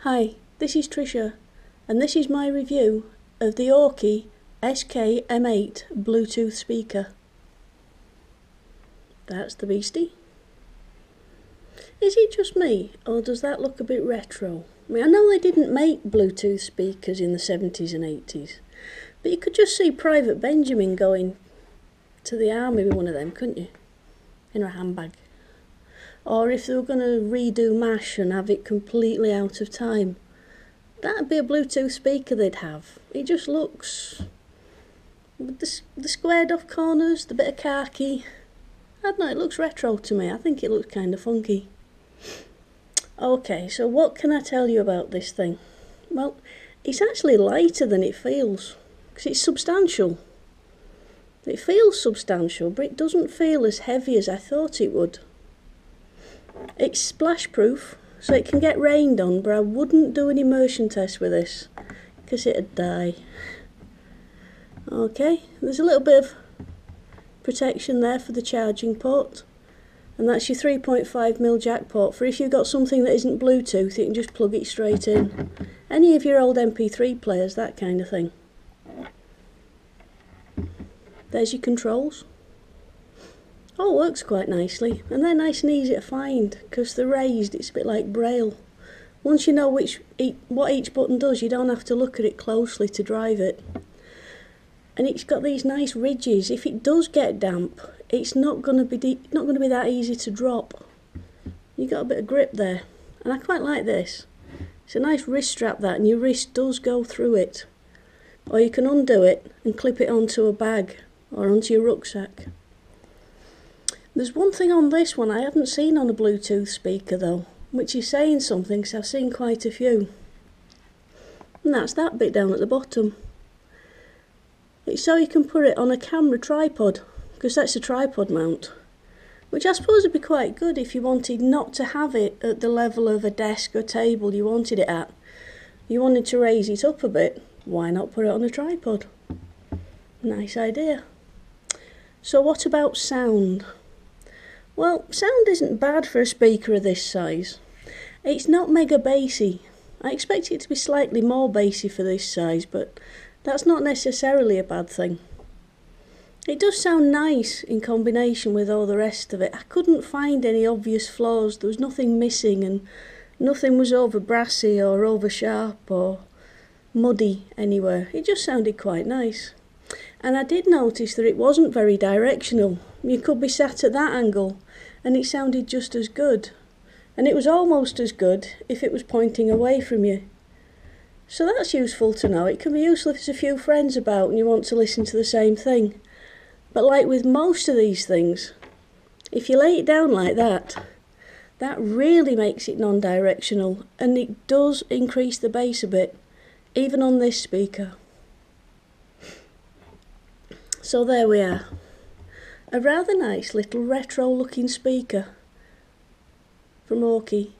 Hi, this is Trisha, and this is my review of the Aukey SK-M8 Bluetooth speaker. That's the beastie. Is it just me, or does that look a bit retro? I mean, I know they didn't make Bluetooth speakers in the 70s and 80s, but you could just see Private Benjamin going to the army with one of them, couldn't you? In a handbag. Or if they were going to redo MASH and have it completely out of time, that'd be a Bluetooth speaker they'd have. It just looks... with the squared off corners, the bit of khaki. I don't know, it looks retro to me. I think it looks kind of funky. Okay, so what can I tell you about this thing? Well, it's actually lighter than it feels, because it's substantial. It feels substantial, but it doesn't feel as heavy as I thought it would. It's splash proof, so it can get rained on, but I wouldn't do an immersion test with this, because it'd die. Okay, there's a little bit of protection there for the charging port, and that's your 3.5mm jack port for if you've got something that isn't Bluetooth, you can just plug it straight in. Any of your old MP3 players, that kind of thing. There's your controls. Oh, it works quite nicely, and they're nice and easy to find because they're raised. It's a bit like Braille. Once you know what each button does, you don't have to look at it closely to drive it. And it's got these nice ridges. If it does get damp, it's not going to be that easy to drop. You got a bit of grip there, and I quite like this. It's a nice wrist strap, that, and your wrist does go through it. Or you can undo it and clip it onto a bag or onto your rucksack. There's one thing on this one I haven't seen on a Bluetooth speaker though, which is saying something because I've seen quite a few. And that's that bit down at the bottom. It's so you can put it on a camera tripod, because that's a tripod mount. Which I suppose would be quite good if you wanted not to have it at the level of a desk or table you wanted it at. You wanted to raise it up a bit, why not put it on a tripod? Nice idea. So what about sound? Well, sound isn't bad for a speaker of this size. It's not mega bassy. I expect it to be slightly more bassy for this size, but that's not necessarily a bad thing. It does sound nice in combination with all the rest of it. I couldn't find any obvious flaws. There was nothing missing, and nothing was over brassy or over sharp or muddy anywhere. It just sounded quite nice. And I did notice that it wasn't very directional. You could be sat at that angle and it sounded just as good. And it was almost as good if it was pointing away from you. So that's useful to know. It can be useful if there's a few friends about and you want to listen to the same thing. But like with most of these things, if you lay it down like that, that really makes it non-directional, and it does increase the bass a bit, even on this speaker. So there we are. A rather nice little retro looking speaker from Aukey.